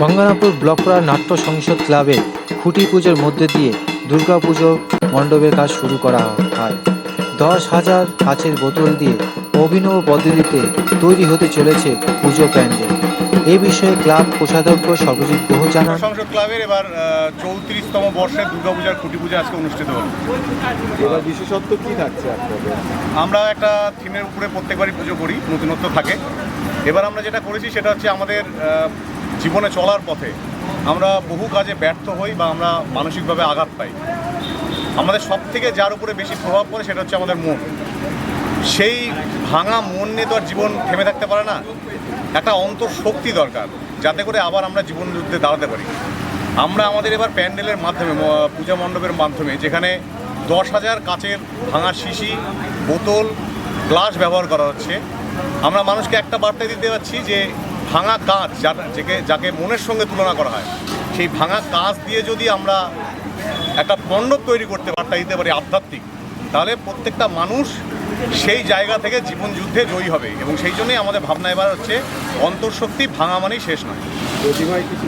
গঙ্গারামপুর ব্লকপাড়া নাট্য সংসদ ক্লাবে খুঁটি পুজোর মধ্যে দিয়ে দুর্গাপুজো মণ্ডপের কাজ শুরু করা হয়। 10,000 কাচের বোতল দিয়ে অভিনব পদ্ধতিতে তৈরি হতে চলেছে পুজো প্যান্ডেল। এই বিষয়ে ক্লাব কোষাধ্যক্ষ সর্বজিৎ গুহ জানান, সংসদ ক্লাবের এবার 34তম বর্ষের দুর্গাপূজার খুঁটি পূজা আজকে অনুষ্ঠিত হলো। এবার বিশেষত্ব কি থাকছে আপনাদের? আমরা একটা থিমের উপরে প্রত্যেকবারই পুজো করি, নতুনত্ব থাকে। এবার আমরা যেটা করেছি সেটা হচ্ছে আমাদের জীবনে চলার পথে আমরা বহু কাজে ব্যর্থ হই বা আমরা মানসিকভাবে আঘাত পাই। আমাদের সব থেকে যার উপরে বেশি প্রভাব পড়ে সেটা হচ্ছে আমাদের মন। সেই ভাঙা মন নিয়ে তো আর জীবন থেমে থাকতে পারে না। একটা অন্তঃশক্তি দরকার যাতে করে আবার আমরা জীবন যুদ্ধে দাঁড়াতে পারি। আমরা আমাদের এবার প্যান্ডেলের মাধ্যমে, পূজা মণ্ডপের মাধ্যমে, যেখানে 10,000 কাচের ভাঙা শিশি, বোতল, গ্লাস ব্যবহার করা হচ্ছে, আমরা মানুষকে একটা বার্তা দিতে পারছি যে ভাঙা কাঁচ যাকে মনের সঙ্গে তুলনা করা হয়, সেই ভাঙা কাঁচ দিয়ে যদি আমরা একটা মণ্ডপ তৈরি করতে বার্তা দিতে পারি আধ্যাত্মিক, তাহলে প্রত্যেকটা মানুষ সেই জায়গা থেকে জীবন যুদ্ধে জয়ী হবে। এবং সেই জন্যই আমাদের ভাবনা এবার হচ্ছে অন্তঃশক্তি ভাঙা মানেই শেষ নয়। প্রতিমায় কিছু